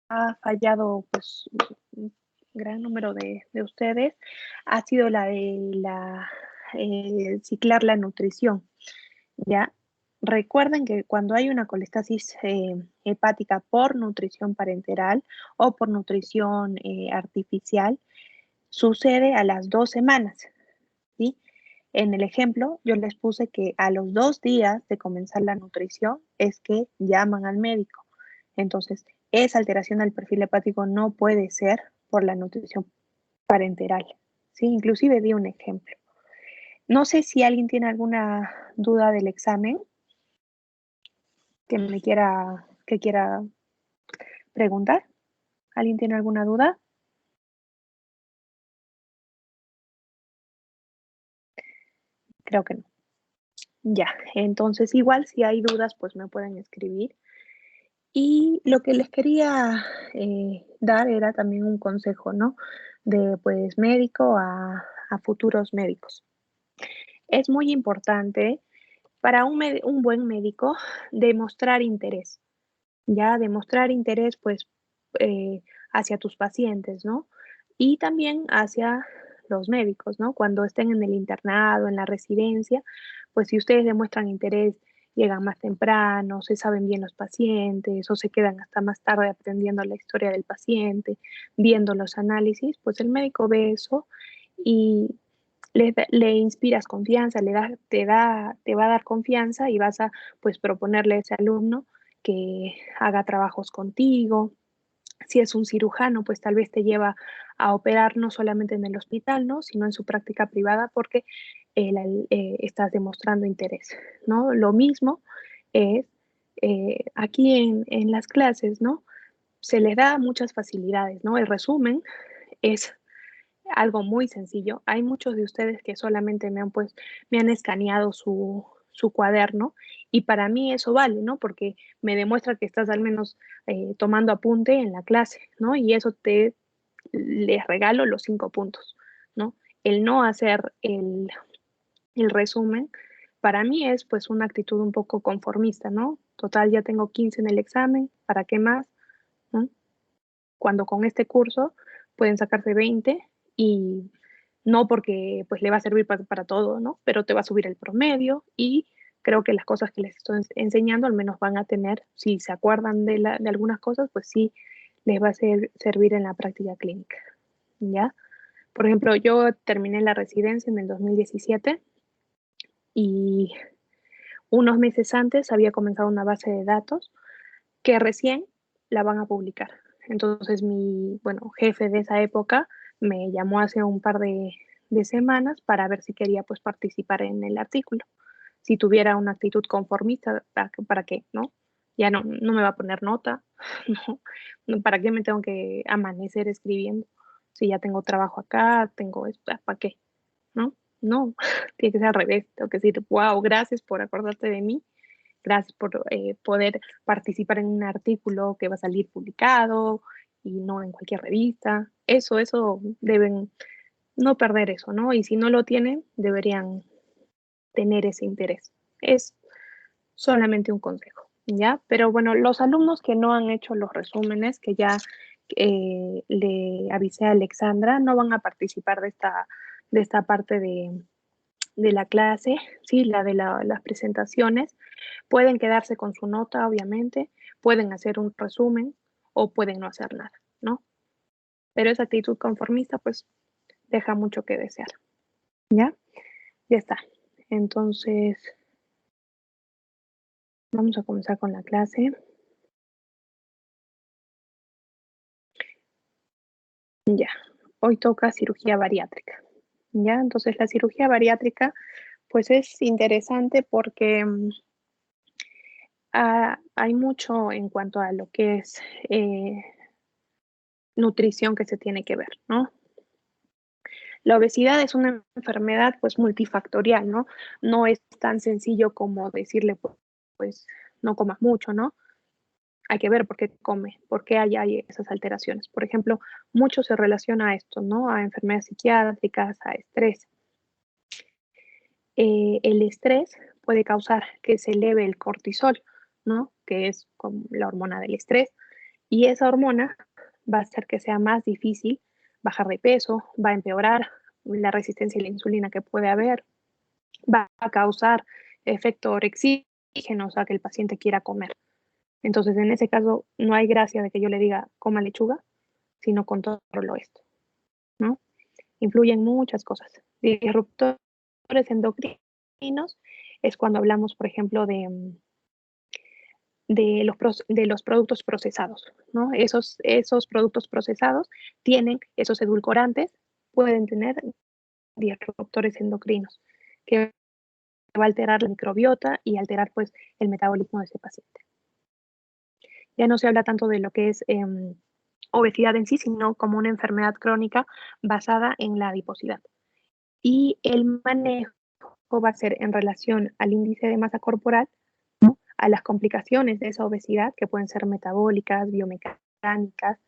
ha fallado, pues, un gran número de ustedes, ha sido la de ciclar la nutrición, ¿ya? Recuerden que cuando hay una colestasis, hepática por nutrición parenteral o por nutrición, artificial, sucede a las 2 semanas, ¿sí? En el ejemplo, yo les puse que a los 2 días de comenzar la nutrición es que llaman al médico. Entonces, esa alteración del perfil hepático no puede ser por la nutrición parenteral, ¿sí? Inclusive di un ejemplo. No sé si alguien tiene alguna duda del examen que quiera preguntar. ¿Alguien tiene alguna duda? Creo que no. Ya, entonces igual si hay dudas, pues me pueden escribir. Y lo que les quería, dar era también un consejo, ¿no? De, pues, médico a futuros médicos. Es muy importante para un buen médico demostrar interés, ya demostrar interés, pues, eh, hacia tus pacientes, ¿no? Y también hacia los médicos, ¿no? Cuando estén en el internado, en la residencia, pues si ustedes demuestran interés, llegan más temprano, se saben bien los pacientes o se quedan hasta más tarde aprendiendo la historia del paciente, viendo los análisis, pues el médico ve eso y le inspiras confianza, te va a dar confianza y vas a, pues, proponerle a ese alumno que haga trabajos contigo. Si es un cirujano, pues tal vez te lleva a operar no solamente en el hospital, ¿no? Sino en su práctica privada porque estás demostrando interés, ¿no? Lo mismo es aquí en las clases, ¿no? Se les da muchas facilidades, ¿no? El resumen es algo muy sencillo. Hay muchos de ustedes que solamente me han escaneado su cuaderno y para mí eso vale, ¿no? Porque me demuestra que estás al menos tomando apunte en la clase, ¿no? Y eso les regalo los 5 puntos, ¿no? El no hacer el resumen, para mí es pues una actitud un poco conformista, ¿no? Total, ya tengo 15 en el examen, ¿para qué más? ¿No? Cuando con este curso pueden sacarse 20 y no porque pues le va a servir para todo, ¿no? Pero te va a subir el promedio y creo que las cosas que les estoy enseñando al menos van a tener, si se acuerdan de algunas cosas, pues sí les va a servir en la práctica clínica, ¿ya? Por ejemplo, yo terminé la residencia en el 2017 y unos meses antes había comenzado una base de datos que recién la van a publicar. Entonces mi, bueno, jefe de esa época me llamó hace un par de semanas para ver si quería pues participar en el artículo. Si tuviera una actitud conformista, para qué? ¿No? Ya no me va a poner nota, ¿no? ¿Para qué me tengo que amanecer escribiendo? Si ya tengo trabajo acá, tengo esto, ¿para qué? ¿No? No, tiene que ser al revés, tengo que decir, wow, gracias por acordarte de mí, gracias por poder participar en un artículo que va a salir publicado y no en cualquier revista. Eso deben no perder eso, ¿no? Y si no lo tienen, deberían tener ese interés. Es solamente un consejo, ¿ya? Pero bueno, los alumnos que no han hecho los resúmenes, que ya le avisé a Alexandra, no van a participar de esta parte de la clase, sí, la de las presentaciones. Pueden quedarse con su nota, obviamente, pueden hacer un resumen o pueden no hacer nada, ¿no? Pero esa actitud conformista, pues, deja mucho que desear, ¿ya? Ya está. Entonces, vamos a comenzar con la clase. Ya, hoy toca cirugía bariátrica, ¿ya? Entonces, la cirugía bariátrica, pues, es interesante porque hay mucho en cuanto a lo que es nutrición que se tiene que ver, ¿no? La obesidad es una enfermedad pues multifactorial, ¿no? No es tan sencillo como decirle, pues no comas mucho, ¿no? Hay que ver por qué come, por qué hay esas alteraciones. Por ejemplo, mucho se relaciona a esto, ¿no? A enfermedades psiquiátricas, a estrés. El estrés puede causar que se eleve el cortisol, ¿no? Que es como la hormona del estrés. Y esa hormona va a hacer que sea más difícil bajar de peso, va a empeorar la resistencia a la insulina que puede haber, va a causar efecto orexígeno, o sea, que el paciente quiera comer. Entonces, en ese caso, no hay gracia de que yo le diga coma lechuga, sino controlo esto, ¿no? Influyen muchas cosas. Disruptores endocrinos es cuando hablamos, por ejemplo, de los productos procesados, ¿no? Esos productos procesados tienen esos edulcorantes, pueden tener disruptores endocrinos, que va a alterar la microbiota y alterar pues el metabolismo de ese paciente. Ya no se habla tanto de lo que es obesidad en sí, sino como una enfermedad crónica basada en la adiposidad. Y el manejo va a ser en relación al índice de masa corporal, ¿no? A las complicaciones de esa obesidad, que pueden ser metabólicas, biomecánicas,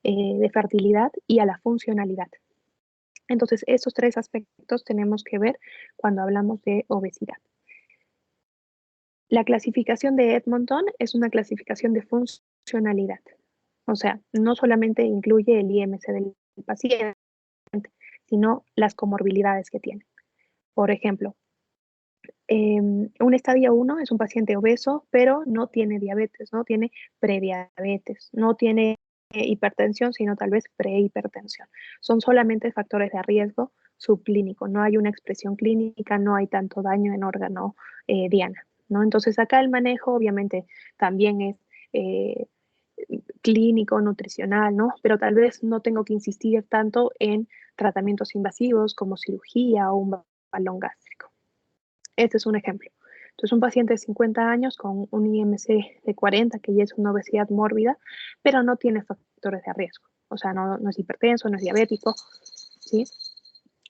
de fertilidad y a la funcionalidad. Entonces, esos tres aspectos tenemos que ver cuando hablamos de obesidad. La clasificación de Edmonton es una clasificación de funcionalidad. O sea, no solamente incluye el IMC del paciente, sino las comorbilidades que tiene. Por ejemplo, un estadio 1 es un paciente obeso, pero no tiene diabetes, no tiene prediabetes, no tiene hipertensión, sino tal vez prehipertensión. Son solamente factores de riesgo subclínico, no hay una expresión clínica, no hay tanto daño en órgano diana, ¿no? Entonces acá el manejo obviamente también es clínico, nutricional, ¿no? Pero tal vez no tengo que insistir tanto en tratamientos invasivos como cirugía o un balón gástrico. Este es un ejemplo. Entonces, un paciente de 50 años con un IMC de 40, que ya es una obesidad mórbida, pero no tiene factores de riesgo. O sea, no es hipertenso, no es diabético, ¿sí?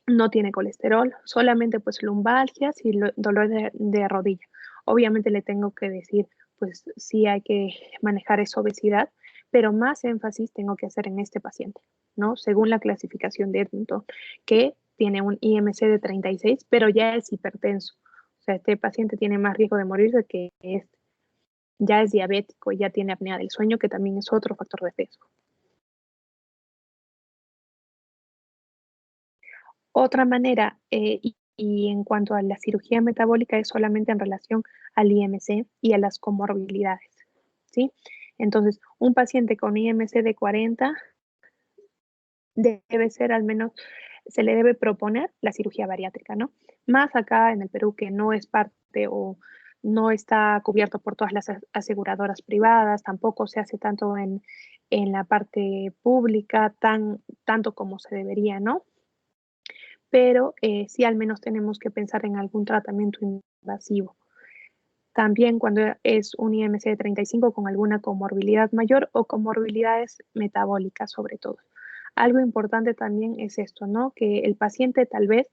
No tiene colesterol, solamente pues lumbalgias y dolor de rodilla. Obviamente le tengo que decir, pues sí hay que manejar esa obesidad, pero más énfasis tengo que hacer en este paciente, ¿no? Según la clasificación de Edmonton, que tiene un IMC de 36, pero ya es hipertenso. O sea, este paciente tiene más riesgo de morirse que este. Ya es diabético y ya tiene apnea del sueño, que también es otro factor de riesgo. Otra manera, y en cuanto a la cirugía metabólica, es solamente en relación al IMC y a las comorbilidades, ¿sí? Entonces, un paciente con IMC de 40 debe ser al menos, se le debe proponer la cirugía bariátrica, ¿no? Más acá en el Perú, que no es parte o no está cubierto por todas las aseguradoras privadas, tampoco se hace tanto en la parte pública, tanto como se debería, ¿no? Pero sí al menos tenemos que pensar en algún tratamiento invasivo. También cuando es un IMC de 35 con alguna comorbilidad mayor o comorbilidades metabólicas sobre todo. Algo importante también es esto, ¿no? Que el paciente tal vez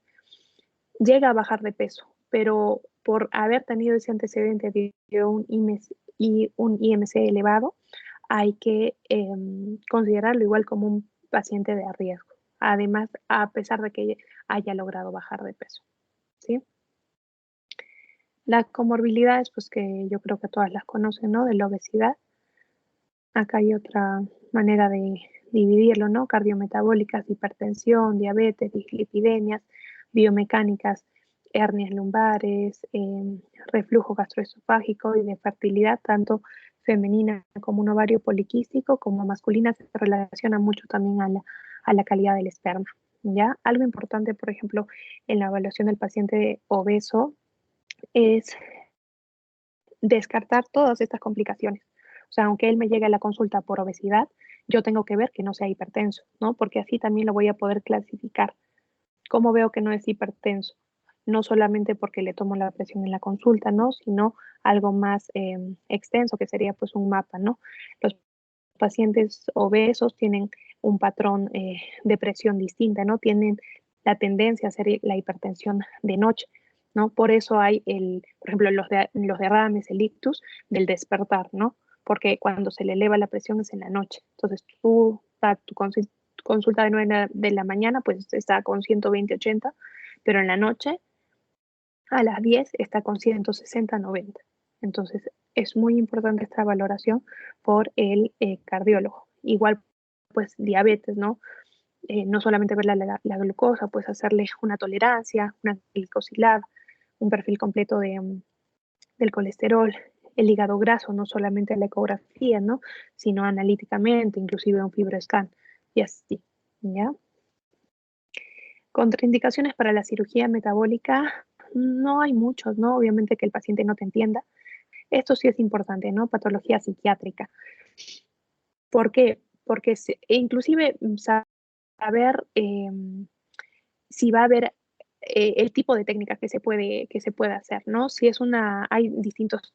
llega a bajar de peso, pero por haber tenido ese antecedente de un IMC elevado, hay que considerarlo igual como un paciente de riesgo. Además, a pesar de que haya logrado bajar de peso, ¿sí? Las comorbilidades, pues que yo creo que todas las conocen, ¿no? De la obesidad. Acá hay otra manera de dividirlo, ¿no? Cardiometabólicas, hipertensión, diabetes, dislipidemias, biomecánicas, hernias lumbares, reflujo gastroesofágico y de fertilidad, tanto femenina como un ovario poliquístico, como masculina, se relaciona mucho también a la calidad del esperma, ¿ya? Algo importante, por ejemplo, en la evaluación del paciente obeso es descartar todas estas complicaciones. O sea, aunque él me llegue a la consulta por obesidad, yo tengo que ver que no sea hipertenso, ¿no? Porque así también lo voy a poder clasificar. ¿Cómo veo que no es hipertenso? No solamente porque le tomo la presión en la consulta, ¿no? Sino algo más extenso, que sería pues un mapa, ¿no? Los pacientes obesos tienen un patrón de presión distinta, ¿no? Tienen la tendencia a hacer la hipertensión de noche, ¿no? Por eso hay, por ejemplo, los derrames, el ictus del despertar, ¿no? Porque cuando se le eleva la presión es en la noche. Entonces, tu consulta de 9 de la mañana, pues está con 120-80, pero en la noche a las 10 está con 160-90. Entonces, es muy importante esta valoración por el cardiólogo. Igual, pues, diabetes, ¿no? No solamente ver la glucosa, pues hacerle una tolerancia, una glicosilada, un perfil completo del colesterol, el hígado graso, no solamente la ecografía, ¿no? Sino analíticamente, inclusive un fibroscan, y así, ¿ya? Contraindicaciones para la cirugía metabólica, no hay muchos, ¿no? Obviamente que el paciente no te entienda. Esto sí es importante, ¿no? Patología psiquiátrica. ¿Por qué? Porque inclusive saber si va a haber el tipo de técnica que se puede hacer, ¿no? Si es hay distintos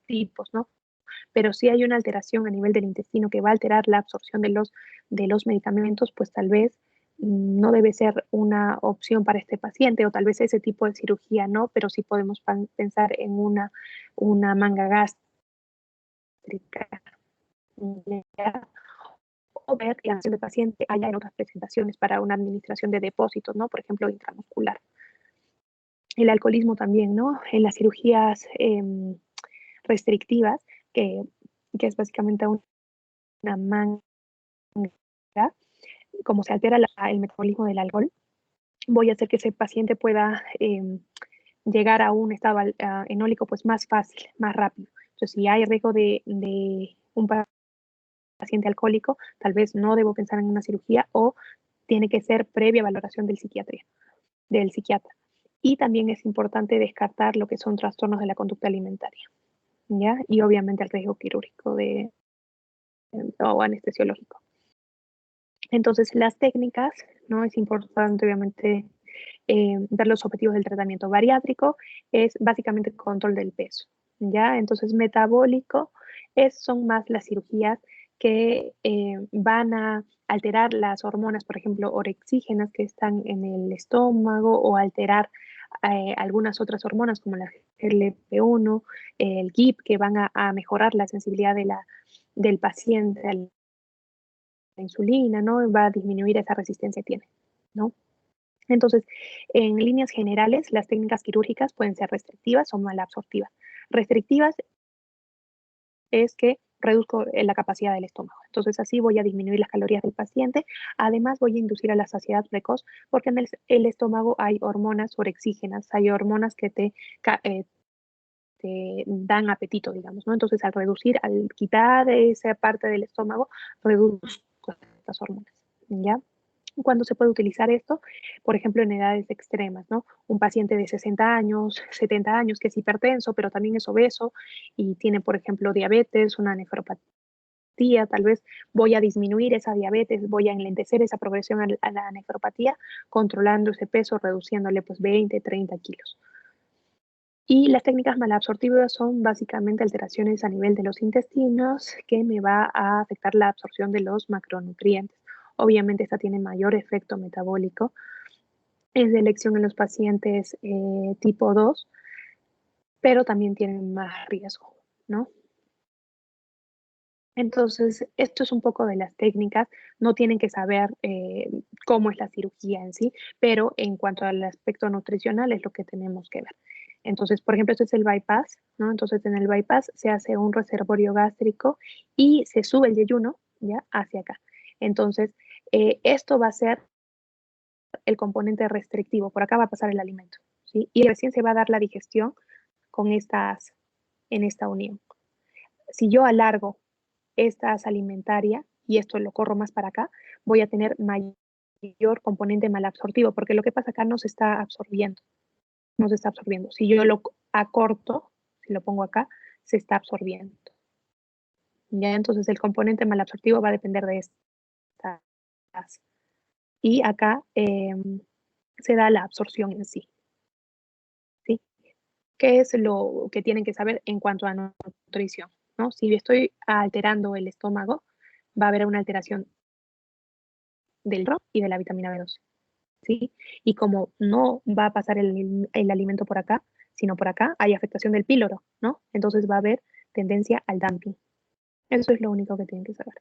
tipos, ¿no? Pero si hay una alteración a nivel del intestino que va a alterar la absorción de los medicamentos, pues tal vez no debe ser una opción para este paciente o tal vez ese tipo de cirugía no, pero sí podemos pensar en una manga gástrica, ¿ya? O ver que la acción del paciente haya en otras presentaciones para una administración de depósitos, ¿no? Por ejemplo, intramuscular. El alcoholismo también, ¿no? En las cirugías restrictivas, que, que es básicamente una manga, como se altera el metabolismo del alcohol, voy a hacer que ese paciente pueda llegar a un estado enólico pues más fácil, más rápido. Entonces, si hay riesgo de un paciente alcohólico, tal vez no debo pensar en una cirugía o tiene que ser previa valoración del psiquiatra. Y también es importante descartar lo que son trastornos de la conducta alimentaria, ¿ya? Y obviamente el riesgo quirúrgico o anestesiológico. Entonces, las técnicas, ¿no? Es importante, obviamente, ver los objetivos del tratamiento bariátrico, es básicamente control del peso, ¿ya? Entonces, metabólico son más las cirugías que van a alterar las hormonas, por ejemplo, orexígenas que están en el estómago o alterar algunas otras hormonas como la GLP-1, el GIP, que van a mejorar la sensibilidad del paciente a la insulina, ¿no? Va a disminuir esa resistencia que tiene, ¿no? Entonces, en líneas generales, las técnicas quirúrgicas pueden ser restrictivas o malabsortivas. Restrictivas es que reduzco la capacidad del estómago. Entonces, así voy a disminuir las calorías del paciente. Además, voy a inducir a la saciedad precoz porque en el estómago hay hormonas orexígenas, hay hormonas que te dan apetito, digamos, ¿no? Entonces, al quitar esa parte del estómago, reduzco estas hormonas, ¿ya? ¿Cuándo se puede utilizar esto? Por ejemplo, en edades extremas, ¿no? Un paciente de 60 años, 70 años que es hipertenso, pero también es obeso y tiene, por ejemplo, diabetes, una nefropatía, tal vez voy a disminuir esa diabetes, voy a enlentecer esa progresión a la nefropatía, controlando ese peso, reduciéndole pues 20, 30 kilos. Y las técnicas malabsortivas son básicamente alteraciones a nivel de los intestinos que me va a afectar la absorción de los macronutrientes. Obviamente esta tiene mayor efecto metabólico, es de elección en los pacientes tipo 2, pero también tienen más riesgo, ¿no? Entonces, esto es un poco de las técnicas, no tienen que saber cómo es la cirugía en sí, pero en cuanto al aspecto nutricional es lo que tenemos que ver. Entonces, por ejemplo, este es el bypass, ¿no? Entonces, en el bypass se hace un reservorio gástrico y se sube el yeyuno, ¿ya? Hacia acá. Entonces, esto va a ser el componente restrictivo, por acá va a pasar el alimento, ¿sí? Y recién se va a dar la digestión en esta unión. Si yo alargo esta es alimentaria y esto lo corro más para acá, voy a tener mayor componente malabsortivo, porque lo que pasa acá no se está absorbiendo, no se está absorbiendo. Si yo lo acorto, si lo pongo acá, se está absorbiendo. Ya, entonces el componente malabsortivo va a depender de estas. Y acá se da la absorción en sí, ¿sí? ¿Qué es lo que tienen que saber en cuanto a nutrición? ¿No? Si estoy alterando el estómago, va a haber una alteración del hierro y de la vitamina B12, ¿sí? Y como no va a pasar el alimento por acá, sino por acá, hay afectación del píloro, ¿no? Entonces va a haber tendencia al dumping. Eso es lo único que tienen que saber,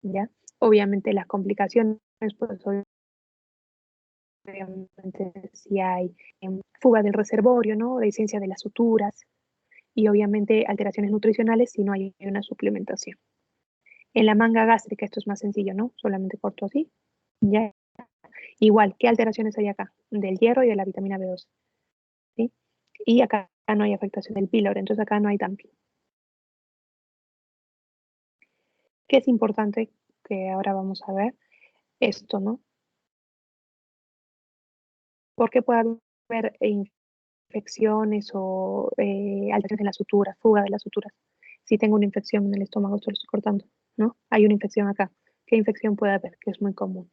¿ya? Obviamente las complicaciones, pues obviamente si hay fuga del reservorio, ¿no? Dehiscencia de las suturas, y obviamente alteraciones nutricionales si no hay una suplementación. En la manga gástrica esto es más sencillo, ¿no? Solamente corto así, ya. Igual, ¿qué alteraciones hay acá? Del hierro y de la vitamina B12, ¿sí? Y acá no hay afectación del píloro, entonces acá no hay dumping. ¿Qué es importante que ahora vamos a ver? Esto, ¿no? Porque puede haber infecciones o alteraciones en las suturas, fuga de las suturas. Si tengo una infección en el estómago, esto lo estoy cortando, ¿no? Hay una infección acá. ¿Qué infección puede haber? Que es muy común.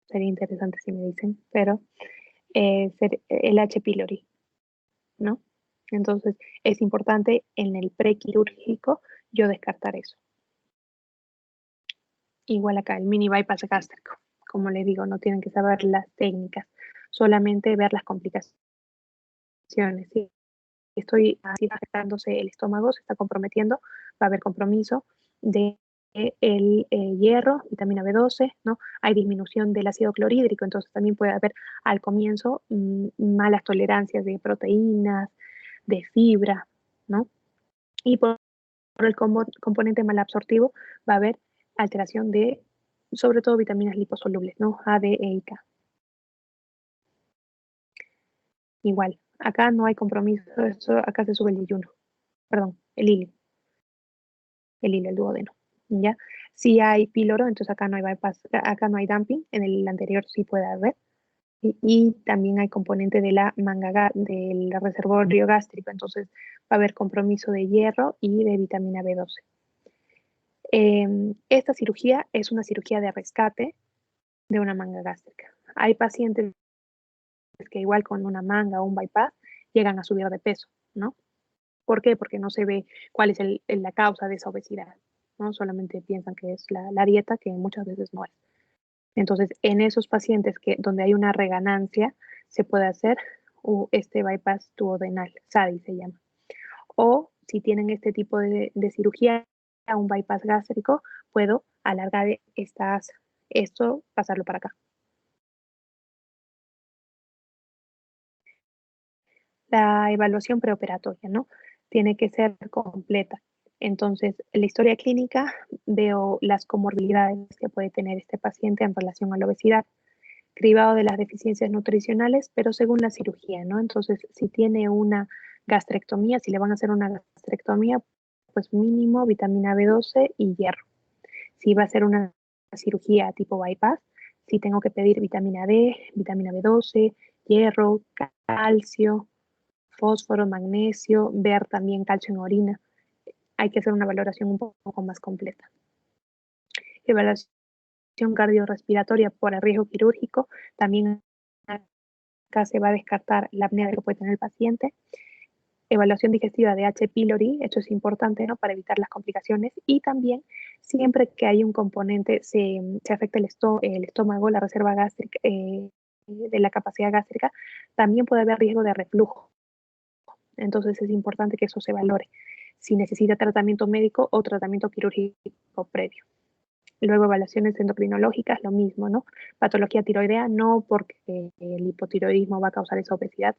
Sería interesante si me dicen, pero el H. pylori, ¿no? Entonces, es importante en el prequirúrgico yo descartar eso. Igual acá, el mini bypass gástrico. Como les digo, no tienen que saber las técnicas, solamente ver las complicaciones. Si estoy así afectándose el estómago, se está comprometiendo, va a haber compromiso de el hierro, vitamina B12, ¿no? Hay disminución del ácido clorhídrico, entonces también puede haber al comienzo malas tolerancias de proteínas, de fibra, ¿no? Y por el componente malabsortivo va a haber alteración de, sobre todo, vitaminas liposolubles, ¿no? A, D, E y K. Igual, acá no hay compromiso, esto, acá se sube el yeyuno, perdón, el hilo, el duodeno, ¿ya? Si hay píloro, entonces acá no hay bypass, acá no hay dumping, en el anterior sí puede haber, y también hay componente de la manga, del reservorio gástrico, entonces va a haber compromiso de hierro y de vitamina B12. Esta cirugía es una cirugía de rescate de una manga gástrica. Hay pacientes que igual con una manga o un bypass llegan a subir de peso, ¿no? ¿Por qué? Porque no se ve cuál es la causa de esa obesidad, ¿no? Solamente piensan que es la dieta, que muchas veces no es. Entonces, en esos pacientes donde hay una reganancia, se puede hacer este bypass duodenal, SADI se llama. O si tienen este tipo de cirugía, un bypass gástrico, puedo alargar esto, pasarlo para acá. La evaluación preoperatoria, ¿no? Tiene que ser completa. Entonces, en la historia clínica veo las comorbilidades que puede tener este paciente en relación a la obesidad, cribado de las deficiencias nutricionales, pero según la cirugía, ¿no? Entonces, si tiene una gastrectomía, si le van a hacer una gastrectomía, pues mínimo vitamina B12 y hierro. Si va a ser una cirugía tipo bypass, si tengo que pedir vitamina D, vitamina B12, hierro, calcio, fósforo, magnesio, ver también calcio en orina. Hay que hacer una valoración un poco más completa. Evaluación cardiorrespiratoria por el riesgo quirúrgico. También acá se va a descartar la apnea que puede tener el paciente. Evaluación digestiva de H. pylori, esto es importante, ¿no? Para evitar las complicaciones. Y también, siempre que hay un componente, se afecta el estómago, la reserva gástrica, de la capacidad gástrica, también puede haber riesgo de reflujo. Entonces es importante que eso se valore, si necesita tratamiento médico o tratamiento quirúrgico previo. Luego evaluaciones endocrinológicas, lo mismo, ¿no? Patología tiroidea, no porque el hipotiroidismo va a causar esa obesidad,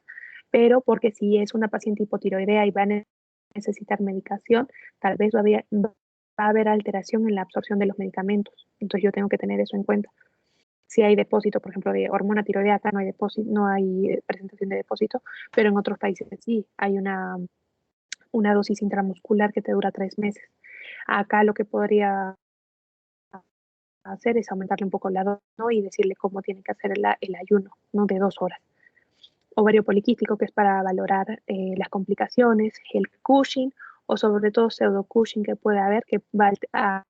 pero porque si es una paciente hipotiroidea y va a necesitar medicación, tal vez va a haber alteración en la absorción de los medicamentos. Entonces yo tengo que tener eso en cuenta. Si hay depósito, por ejemplo, de hormona tiroidea, acá no hay depósito, no hay presentación de depósito, pero en otros países sí, hay una dosis intramuscular que te dura 3 meses. Acá lo que podría hacer es aumentarle un poco la dosis, ¿no? Y decirle cómo tiene que hacer el ayuno, ¿no? De 2 horas. Ovario poliquístico, que es para valorar las complicaciones, el Cushing o sobre todo pseudo Cushing que puede haber, que va a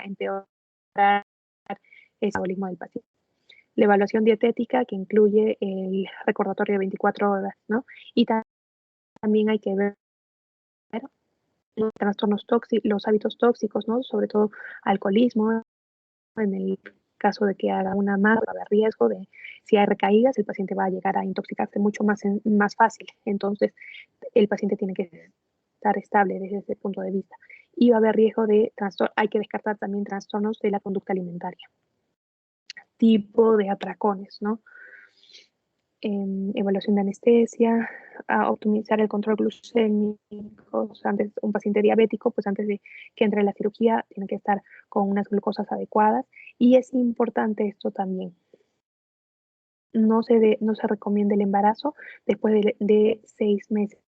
empeorar el metabolismo del paciente. La evaluación dietética, que incluye el recordatorio de 24 horas, ¿no? Y también hay que ver los trastornos tóxicos, los hábitos tóxicos, ¿no? Sobre todo alcoholismo, en el caso de que haga una más, va a haber riesgo de, si hay recaídas, el paciente va a llegar a intoxicarse mucho más fácil. Entonces, el paciente tiene que estar estable desde ese punto de vista. Y va a haber riesgo de trastorno, hay que descartar también trastornos de la conducta alimentaria, tipo de atracones, ¿no? evaluación de anestesia, a optimizar el control glucémico. O sea, antes, un paciente diabético, pues antes de que entre la cirugía, tiene que estar con unas glucosas adecuadas. Y es importante esto también. No se recomienda el embarazo después de 6 meses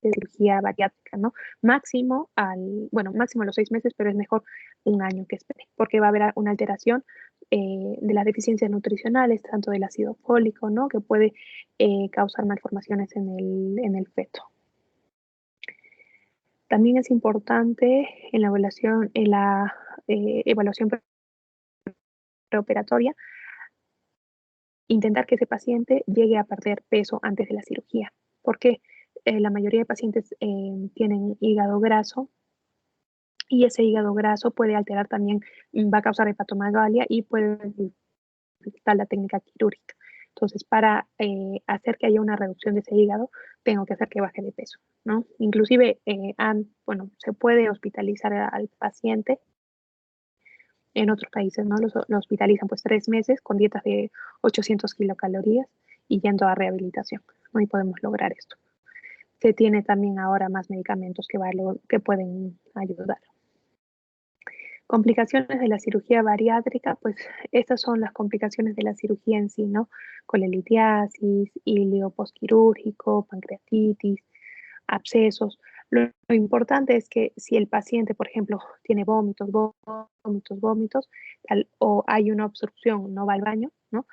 de cirugía bariátrica, ¿no? Máximo los 6 meses, pero es mejor un año que espere, porque va a haber una alteración de las deficiencias nutricionales, tanto del ácido fólico, ¿no? Que puede causar malformaciones en el feto. También es importante en la evaluación preoperatoria, intentar que ese paciente llegue a perder peso antes de la cirugía, porque la mayoría de pacientes tienen hígado graso y ese hígado graso puede alterar también, va a causar hepatomegalia y puede dificultar la técnica quirúrgica. Entonces, para hacer que haya una reducción de ese hígado, tengo que hacer que baje de peso, ¿no? Inclusive, se puede hospitalizar al paciente en otros países, ¿no? Lo hospitalizan pues 3 meses con dietas de 800 kilocalorías y yendo a rehabilitación, ¿no? Y podemos lograr esto. Se tiene también ahora más medicamentos que pueden ayudar. Complicaciones de la cirugía bariátrica, pues estas son las complicaciones de la cirugía en sí, ¿no? Colelitiasis, hilio postquirúrgico, pancreatitis, abscesos. Lo importante es que si el paciente, por ejemplo, tiene vómitos, o hay una obstrucción, no va al baño, ¿no?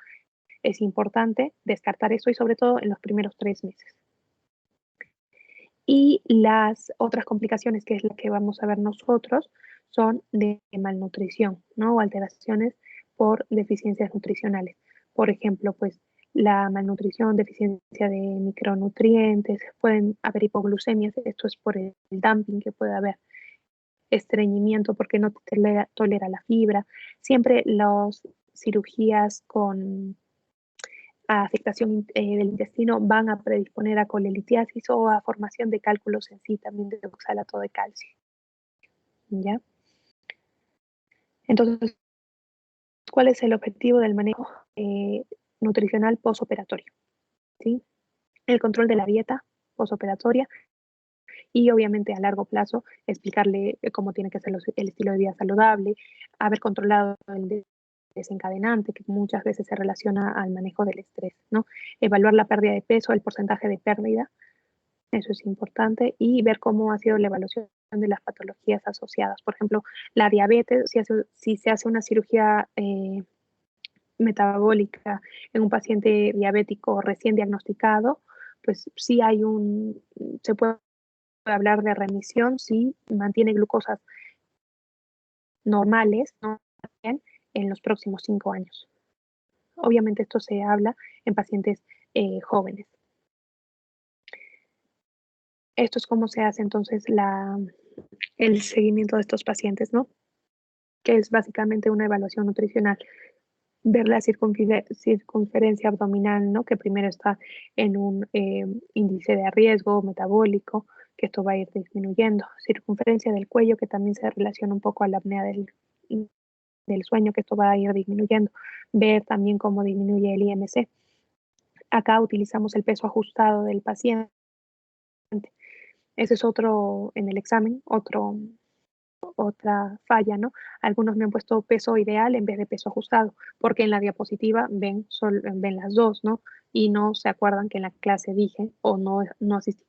Es importante descartar eso y sobre todo en los primeros 3 meses. Y las otras complicaciones, que es la que vamos a ver nosotros, son de malnutrición, ¿no? O alteraciones por deficiencias nutricionales. Por ejemplo, pues la malnutrición, deficiencia de micronutrientes, pueden haber hipoglucemias, esto es por el dumping que puede haber, estreñimiento porque no tolera la fibra. Siempre las cirugías con afectación del intestino van a predisponer a colelitiasis o a formación de cálculos en sí, también de oxalato de calcio. ¿Ya? Entonces, ¿cuál es el objetivo del manejo nutricional posoperatorio? ¿Sí? El control de la dieta posoperatoria y obviamente a largo plazo explicarle cómo tiene que ser el estilo de vida saludable, haber controlado el desencadenante que muchas veces se relaciona al manejo del estrés, ¿no? Evaluar la pérdida de peso, el porcentaje de pérdida. Eso es importante y ver cómo ha sido la evaluación de las patologías asociadas. Por ejemplo, la diabetes, si se hace una cirugía metabólica en un paciente diabético recién diagnosticado, pues sí se puede hablar de remisión si mantiene glucosas normales, ¿no? En los próximos 5 años. Obviamente esto se habla en pacientes jóvenes. Esto es cómo se hace entonces el seguimiento de estos pacientes, ¿no? Que es básicamente una evaluación nutricional. Ver la circunferencia abdominal, ¿no? Que primero está en un índice de riesgo metabólico, que esto va a ir disminuyendo. Circunferencia del cuello, que también se relaciona un poco a la apnea del sueño, que esto va a ir disminuyendo. Ver también cómo disminuye el IMC. Acá utilizamos el peso ajustado del paciente. Ese es otro, en el examen, otra falla, ¿no? Algunos me han puesto peso ideal en vez de peso ajustado, porque en la diapositiva ven las dos, ¿no? Y no se acuerdan que en la clase dije, o no asistieron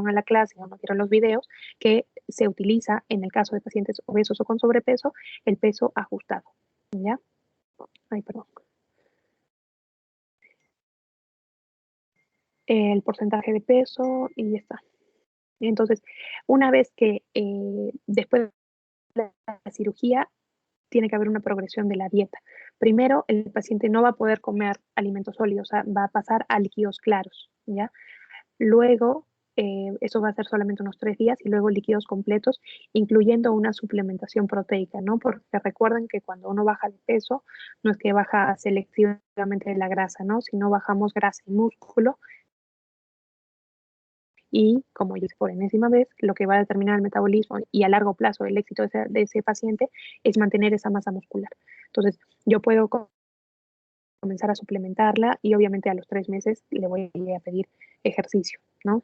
a la clase o no vieron los videos, que se utiliza en el caso de pacientes obesos o con sobrepeso el peso ajustado, ¿ya? Ay, perdón. El porcentaje de peso y ya está. Entonces, una vez que después de la cirugía tiene que haber una progresión de la dieta. Primero, el paciente no va a poder comer alimentos sólidos, o sea, va a pasar a líquidos claros, ¿ya? Luego, eso va a ser solamente unos 3 días y luego líquidos completos, incluyendo una suplementación proteica, ¿no? Porque recuerden que cuando uno baja de peso, no es que baja selectivamente la grasa, ¿no? Sino bajamos grasa y músculo y, como yo dije por enésima vez, lo que va a determinar el metabolismo y a largo plazo el éxito de ese paciente es mantener esa masa muscular. Entonces, yo puedo comenzar a suplementarla y obviamente a los 3 meses le voy a pedir ejercicio, ¿no?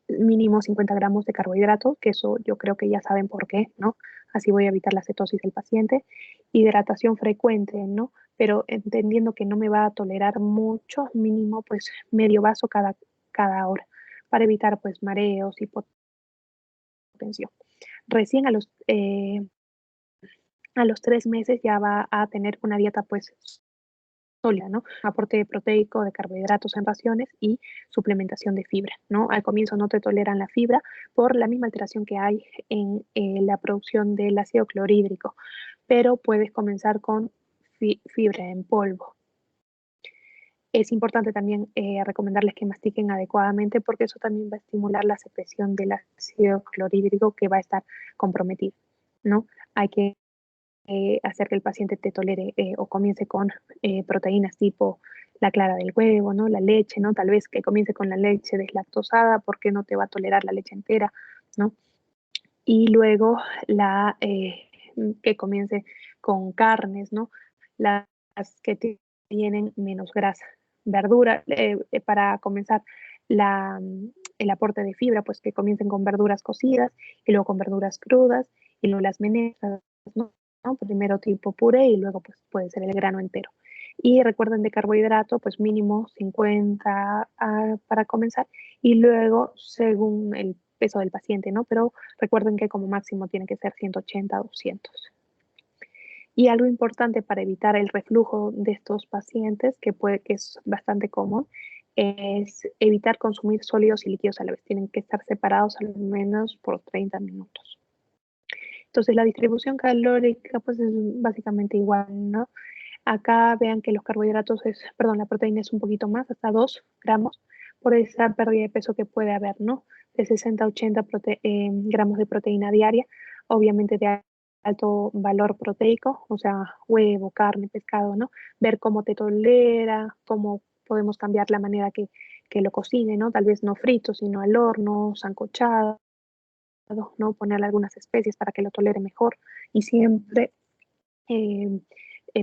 Mínimo 50 gramos de carbohidratos, que eso yo creo que ya saben por qué, ¿no? Así voy a evitar la cetosis del paciente. Hidratación frecuente, ¿no? Pero entendiendo que no me va a tolerar mucho, mínimo pues medio vaso cada hora, para evitar pues mareos, hipotensión. Recién a los 3 meses ya va a tener una dieta pues sólida, ¿no? Aporte proteico de carbohidratos en raciones y suplementación de fibra, ¿no? Al comienzo no te toleran la fibra por la misma alteración que hay en la producción del ácido clorhídrico, pero puedes comenzar con fibra en polvo. Es importante también recomendarles que mastiquen adecuadamente porque eso también va a estimular la secreción del ácido clorhídrico que va a estar comprometido, ¿no? Hay que hacer que el paciente te tolere o comience con proteínas tipo la clara del huevo, ¿no? La leche, ¿no? Tal vez que comience con la leche deslactosada porque no te va a tolerar la leche entera, ¿no? Y luego que comience con carnes, ¿no? Las que tienen menos grasa. Verdura, para comenzar el aporte de fibra, pues que comiencen con verduras cocidas y luego con verduras crudas y luego las menestras, ¿no? Primero tipo puré y luego pues puede ser el grano entero. Y recuerden de carbohidrato, pues mínimo 50 para comenzar y luego según el peso del paciente, ¿no? Pero recuerden que como máximo tiene que ser 180, 200. Y algo importante para evitar el reflujo de estos pacientes, que es bastante común, es evitar consumir sólidos y líquidos a la vez. Tienen que estar separados al menos por 30 minutos. Entonces, la distribución calórica pues es básicamente igual, ¿no? Acá vean que los carbohidratos la proteína es un poquito más, hasta 2 gramos por esa pérdida de peso que puede haber, ¿no? De 60 a 80 gramos de proteína diaria, obviamente de alto valor proteico, o sea, huevo, carne, pescado, ¿no? Ver cómo te tolera, cómo podemos cambiar la manera que lo cocine, ¿no? Tal vez no frito, sino al horno, sancochado, ¿no? Ponerle algunas especies para que lo tolere mejor y siempre eh,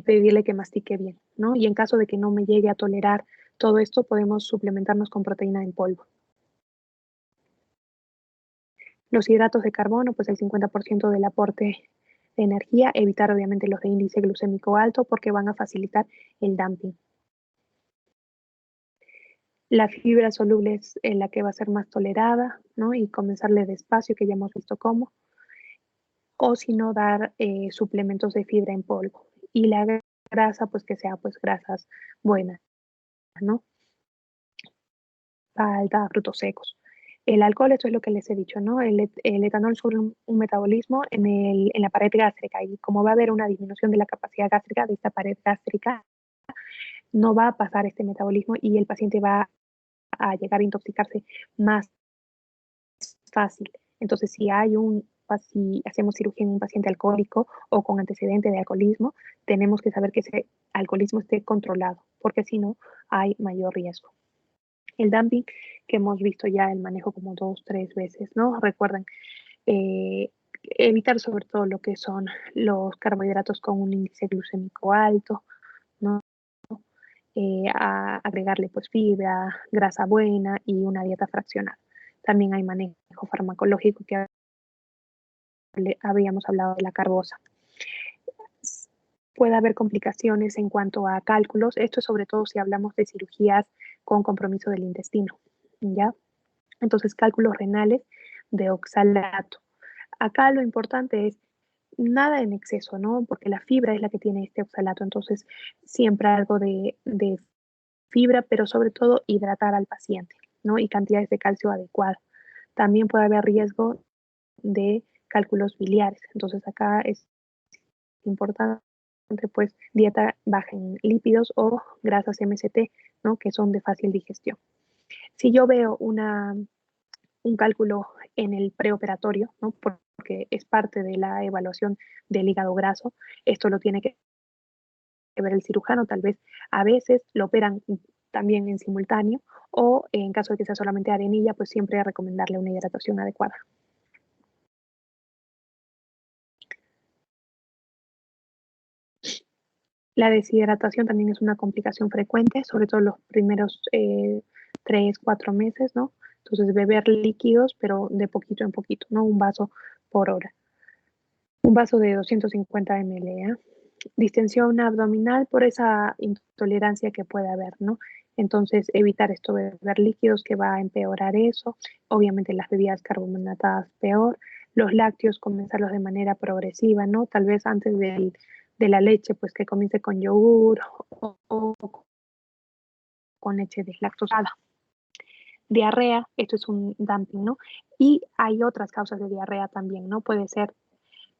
pedirle que mastique bien, ¿no? Y en caso de que no me llegue a tolerar todo esto, podemos suplementarnos con proteína en polvo. Los hidratos de carbono, pues el 50% del aporte de energía, evitar obviamente los de índice glucémico alto porque van a facilitar el dumping. La fibra soluble es la que va a ser más tolerada, ¿no? Y comenzarle despacio, que ya hemos visto cómo. O si no, dar suplementos de fibra en polvo. Y la grasa, pues que sea pues grasas buenas, ¿no? Palta, frutos secos. El alcohol, esto es lo que les he dicho, ¿no? El etanol sufre un metabolismo en la pared gástrica y como va a haber una disminución de la capacidad gástrica de esta pared gástrica, no va a pasar este metabolismo y el paciente va a llegar a intoxicarse más fácil. Entonces, si hacemos cirugía en un paciente alcohólico o con antecedente de alcoholismo, tenemos que saber que ese alcoholismo esté controlado, porque si no, hay mayor riesgo. El dumping, que hemos visto ya el manejo como 2, 3 veces, ¿no? Recuerden, eh, evitar sobre todo lo que son los carbohidratos con un índice glucémico alto, ¿no? Agregarle pues fibra, grasa buena y una dieta fraccionada. También hay manejo farmacológico que habíamos hablado de la carbosa. Puede haber complicaciones en cuanto a cálculos, esto es sobre todo si hablamos de cirugías con compromiso del intestino, ¿ya? Entonces, cálculos renales de oxalato. Acá lo importante es nada en exceso, ¿no? Porque la fibra es la que tiene este oxalato, entonces siempre algo de fibra, pero sobre todo hidratar al paciente, ¿no? Y cantidades de calcio adecuadas. También puede haber riesgo de cálculos biliares, entonces acá es importante pues dieta baja en lípidos o grasas MCT, ¿no? Que son de fácil digestión. Si yo veo un cálculo en el preoperatorio, ¿no? Porque es parte de la evaluación del hígado graso, esto lo tiene que ver el cirujano, tal vez a veces lo operan también en simultáneo o en caso de que sea solamente arenilla, pues siempre recomendarle una hidratación adecuada. La deshidratación también es una complicación frecuente, sobre todo los primeros 3, 4 meses, ¿no? Entonces, beber líquidos, pero de poquito en poquito, ¿no? Un vaso por hora. Un vaso de 250 ml, ¿eh? Distensión abdominal por esa intolerancia que puede haber, ¿no? Entonces, evitar esto de beber líquidos que va a empeorar eso. Obviamente, las bebidas carbonatadas peor. Los lácteos, comenzarlos de manera progresiva, ¿no? Tal vez antes de la leche, pues que comience con yogur o con leche deslactosada. Diarrea, esto es un dumping, ¿no? Y hay otras causas de diarrea también, ¿no? Puede ser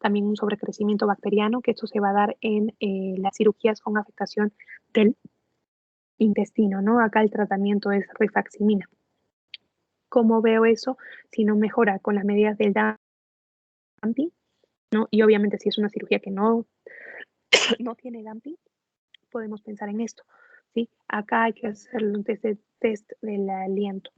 también un sobrecrecimiento bacteriano, que esto se va a dar en las cirugías con afectación del intestino, ¿no? Acá el tratamiento es rifaximina. ¿Cómo veo eso? Si no mejora con las medidas del dumping, ¿no? Y obviamente si es una cirugía que no, no tiene dumping, podemos pensar en esto, ¿sí? Acá hay que hacer un test del aliento.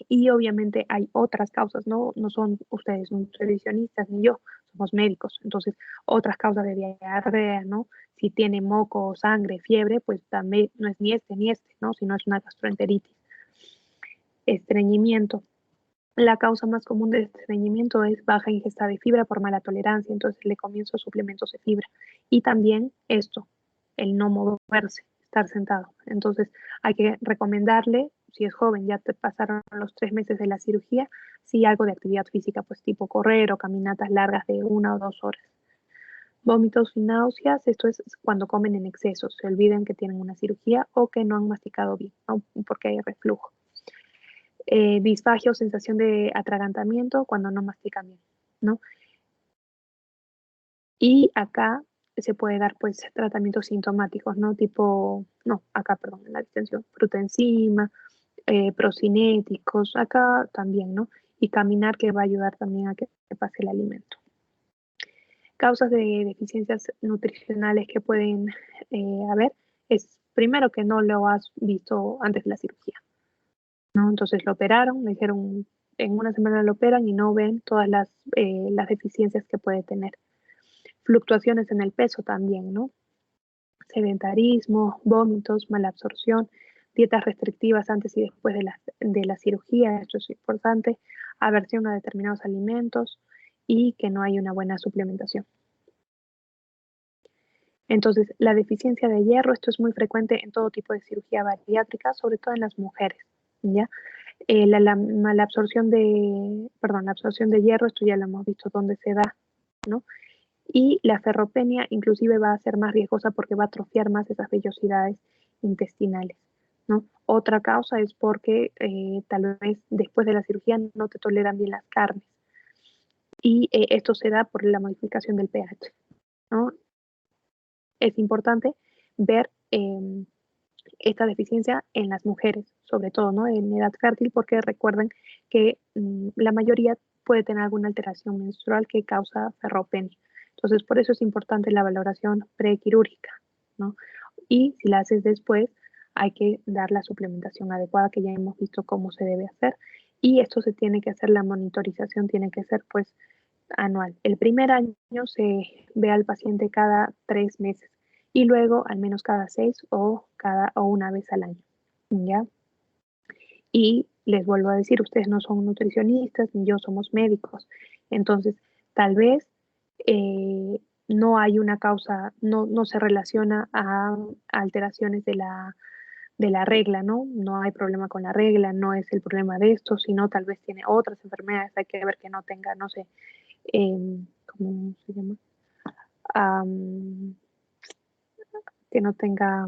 Y obviamente hay otras causas, ¿no? No son ustedes nutricionistas ni yo, somos médicos. Entonces, otras causas de diarrea, ¿no? Si tiene moco, sangre, fiebre, pues también no es ni este, ¿no? Sino es una gastroenteritis. Estreñimiento. La causa más común de estreñimiento es baja ingesta de fibra por mala tolerancia, entonces le comienzo suplementos de fibra. Y también esto, el no moverse, estar sentado. Entonces hay que recomendarle, si es joven, ya te pasaron los 3 meses de la cirugía, si algo de actividad física, pues tipo correr o caminatas largas de 1 o 2 horas. Vómitos y náuseas, esto es cuando comen en exceso, se olviden que tienen una cirugía o que no han masticado bien, ¿no? Porque hay reflujo. Disfagia o sensación de atragantamiento cuando no mastican bien, ¿no? Y acá se puede dar pues tratamientos sintomáticos, ¿no? Tipo, no, acá, perdón, en la distensión, frutenzima, procinéticos, acá también, ¿no? Y caminar que va a ayudar también a que pase el alimento. Causas de deficiencias nutricionales que pueden haber es primero que no lo has visto antes de la cirugía, ¿no? Entonces lo operaron, le dijeron en una semana lo operan y no ven todas las deficiencias que puede tener. Fluctuaciones en el peso también, ¿no? Sedentarismo, vómitos, mala absorción, dietas restrictivas antes y después de la cirugía, esto es importante, aversión a determinados alimentos y que no hay una buena suplementación. Entonces, la deficiencia de hierro, esto es muy frecuente en todo tipo de cirugía bariátrica, sobre todo en las mujeres, ¿ya? La mala absorción la absorción de hierro, esto ya lo hemos visto dónde se da, ¿no? Y la ferropenia inclusive va a ser más riesgosa porque va a atrofiar más esas vellosidades intestinales, ¿no? Otra causa es porque tal vez después de la cirugía no te toleran bien las carnes y esto se da por la modificación del pH, ¿no? Es importante ver esta deficiencia en las mujeres, sobre todo, ¿no? En edad fértil, porque recuerden que la mayoría puede tener alguna alteración menstrual que causa ferropenia. Entonces, por eso es importante la valoración prequirúrgica, ¿no? Y si la haces después, hay que dar la suplementación adecuada, que ya hemos visto cómo se debe hacer. Y esto se tiene que hacer, la monitorización tiene que ser, pues, anual. El primer año se ve al paciente cada 3 meses y luego al menos cada 6 o una vez al año, ¿ya? Y les vuelvo a decir, ustedes no son nutricionistas ni yo somos médicos, entonces tal vez no hay una causa, no se relaciona a alteraciones de la regla, ¿no? No hay problema con la regla, no es el problema de esto, sino tal vez tiene otras enfermedades, hay que ver que no tenga, no sé, ¿cómo se llama? Am, que no tenga,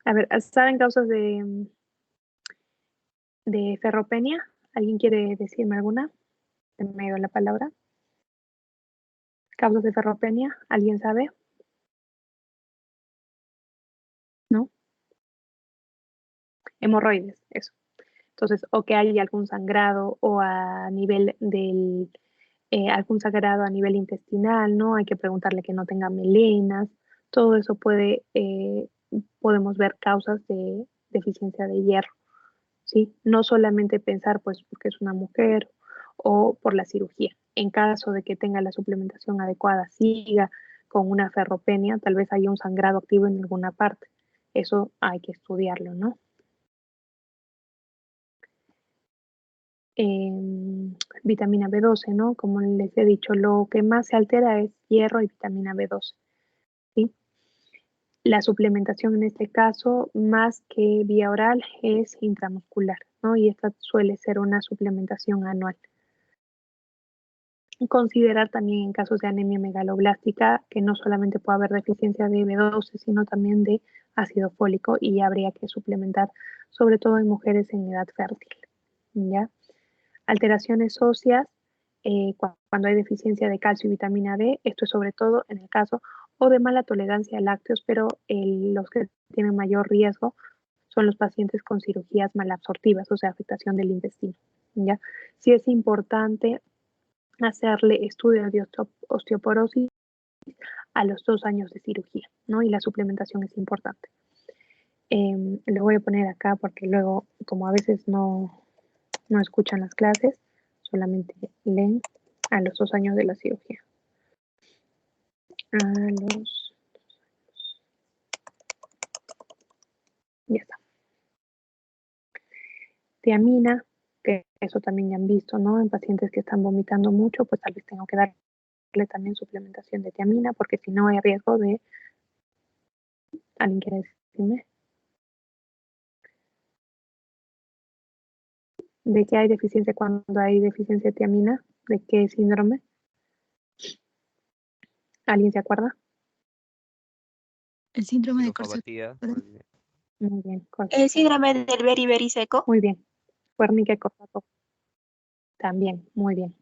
a ver, ¿saben causas de ferropenia? ¿Alguien quiere decirme alguna? Se me ha ido la palabra. ¿Causas de ferropenia? ¿Alguien sabe? ¿No? Hemorroides, eso. Entonces, o que hay algún sangrado o a nivel algún sangrado a nivel intestinal, ¿no? Hay que preguntarle que no tenga melenas. Todo eso podemos ver causas de deficiencia de hierro, ¿sí? No solamente pensar, pues, porque es una mujer o por la cirugía. En caso de que tenga la suplementación adecuada, siga con una ferropenia, tal vez haya un sangrado activo en alguna parte. Eso hay que estudiarlo, ¿no? Vitamina B12, ¿no? Como les he dicho, lo que más se altera es hierro y vitamina B12, ¿sí? La suplementación en este caso, más que vía oral, es intramuscular, ¿no? Y esta suele ser una suplementación anual. Considerar también en casos de anemia megaloblástica que no solamente puede haber deficiencia de B12, sino también de ácido fólico y habría que suplementar, sobre todo en mujeres en edad fértil, ¿ya? Alteraciones óseas, cuando hay deficiencia de calcio y vitamina D, esto es sobre todo en el caso o de mala tolerancia a lácteos, pero los que tienen mayor riesgo son los pacientes con cirugías malabsortivas, o sea, afectación del intestino, ¿ya? Sí es importante hacerle estudio de osteoporosis a los 2 años de cirugía, ¿no? Y la suplementación es importante. Lo voy a poner acá porque luego, como a veces no escuchan las clases, solamente leen a los 2 años de la cirugía. Ya está. Tiamina, que eso también ya han visto, ¿no? En pacientes que están vomitando mucho, pues tal vez tengo que darle también suplementación de tiamina, porque si no hay riesgo de... ¿Alguien quiere decirme? ¿De qué hay deficiencia cuando hay deficiencia de tiamina? ¿De qué síndrome? ¿Alguien se acuerda? El síndrome de Cefalopatía. Muy bien, El síndrome del beriberi seco. muy bien. Wernicke-Korsakoff. También, muy bien.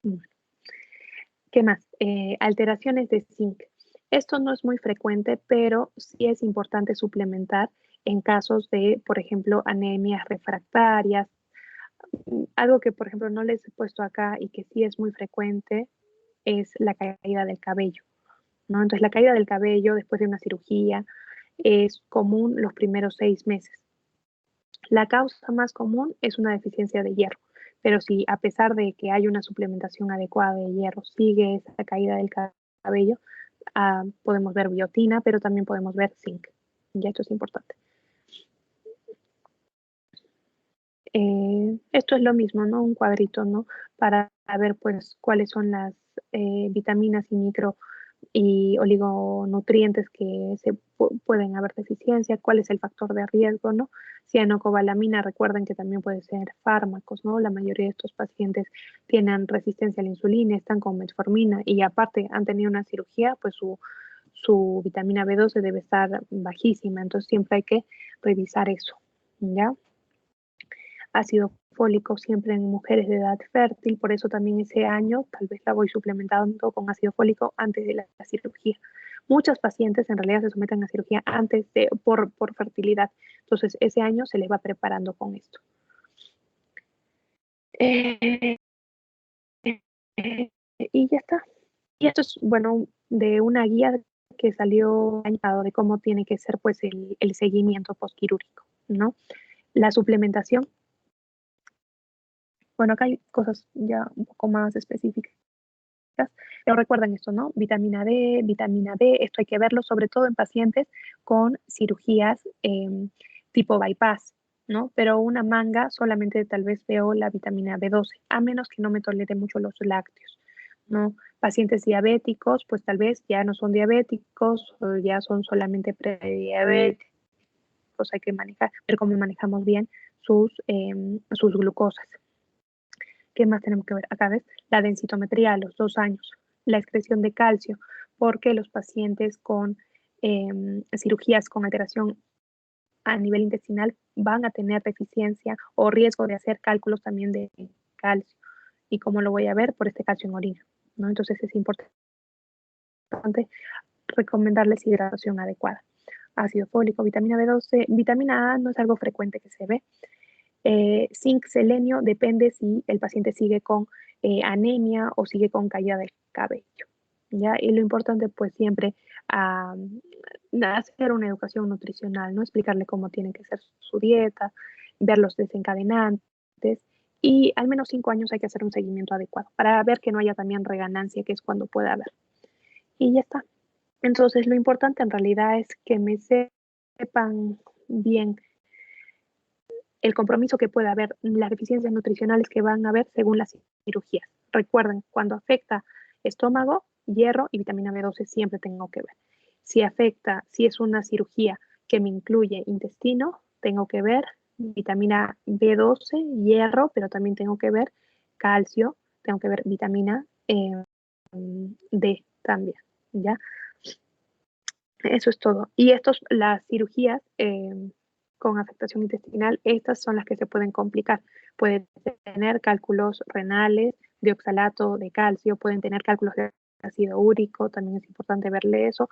Bueno. ¿Qué más? Alteraciones de zinc. Esto no es muy frecuente, pero sí es importante suplementar en casos de, por ejemplo, anemias refractarias. Algo que, por ejemplo, no les he puesto acá y que sí es muy frecuente es la caída del cabello, ¿no? Entonces, la caída del cabello después de una cirugía es común los primeros 6 meses. La causa más común es una deficiencia de hierro, pero si a pesar de que hay una suplementación adecuada de hierro, sigue esa caída del cabello, podemos ver biotina, pero también podemos ver zinc. Ya esto es importante. Esto es lo mismo, ¿no? Un cuadrito, ¿no? Para ver, pues, cuáles son las vitaminas y micro y oligonutrientes que pueden haber deficiencia, cuál es el factor de riesgo, ¿no? Cianocobalamina, recuerden que también puede ser fármacos, ¿no? La mayoría de estos pacientes tienen resistencia a la insulina, están con metformina y aparte han tenido una cirugía, pues su vitamina B12 debe estar bajísima, entonces siempre hay que revisar eso, ¿ya? Ácido fólico siempre en mujeres de edad fértil, por eso también ese año tal vez la voy suplementando con ácido fólico antes de la cirugía. Muchas pacientes en realidad se someten a cirugía antes de, por fertilidad, entonces ese año se les va preparando con esto. Y ya está. Y esto es, bueno, de una guía que salió añado de cómo tiene que ser pues el seguimiento postquirúrgico, ¿no? La suplementación. Bueno, acá hay cosas ya un poco más específicas. Pero recuerden esto, ¿no? Vitamina D, vitamina B, esto hay que verlo sobre todo en pacientes con cirugías tipo bypass, ¿no? Pero una manga solamente tal vez veo la vitamina B12, a menos que no me tolere mucho los lácteos, ¿no? Pacientes diabéticos, pues tal vez ya no son diabéticos o ya son solamente prediabéticos, hay que manejar, ver cómo manejamos bien sus glucosas. ¿Qué más tenemos que ver? Acá ves la densitometría a los 2 años, la excreción de calcio, porque los pacientes con cirugías con alteración a nivel intestinal van a tener deficiencia o riesgo de hacer cálculos también de calcio. ¿Y cómo lo voy a ver? Por este calcio en orina, ¿no? Entonces es importante recomendarles hidratación adecuada. Ácido fólico, vitamina B12, vitamina A no es algo frecuente que se ve. Zinc, selenio, depende si el paciente sigue con anemia o sigue con caída del cabello. ¿Ya? Y lo importante pues siempre hacer una educación nutricional, ¿no? Explicarle cómo tiene que ser su dieta, ver los desencadenantes y al menos 5 años hay que hacer un seguimiento adecuado para ver que no haya también reganancia, que es cuando puede haber. Y ya está. Entonces, lo importante en realidad es que me sepan bien el compromiso que puede haber, las deficiencias nutricionales que van a haber según las cirugías. Recuerden, cuando afecta estómago, hierro y vitamina B12 siempre tengo que ver. Si es una cirugía que me incluye intestino, tengo que ver vitamina B12, hierro, pero también tengo que ver calcio, tengo que ver vitamina D también, ¿ya? Eso es todo. Y las cirugías con afectación intestinal, estas son las que se pueden complicar. Pueden tener cálculos renales, de oxalato de calcio, pueden tener cálculos de ácido úrico, también es importante verle eso.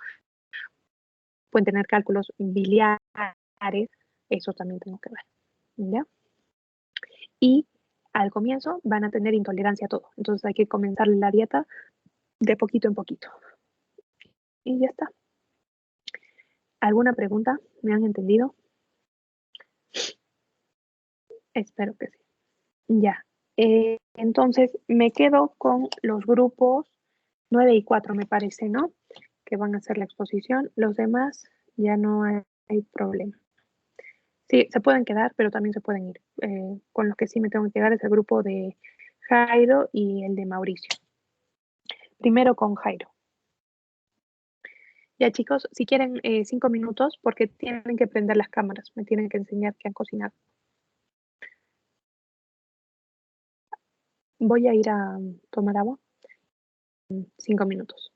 Pueden tener cálculos biliares, eso también tengo que ver. ¿Ya? Y al comienzo van a tener intolerancia a todo. Entonces hay que comenzar la dieta de poquito en poquito. Y ya está. ¿Alguna pregunta? ¿Me han entendido? Espero que sí. Ya. Entonces me quedo con los grupos 9 y 4, me parece, ¿no? Que van a hacer la exposición. Los demás ya no hay problema. Sí, se pueden quedar, pero también se pueden ir. Con los que sí me tengo que quedar es el grupo de Jairo y el de Mauricio. Primero con Jairo. Ya chicos, si quieren 5 minutos, porque tienen que prender las cámaras, me tienen que enseñar que han cocinado. Voy a ir a tomar agua. 5 minutos.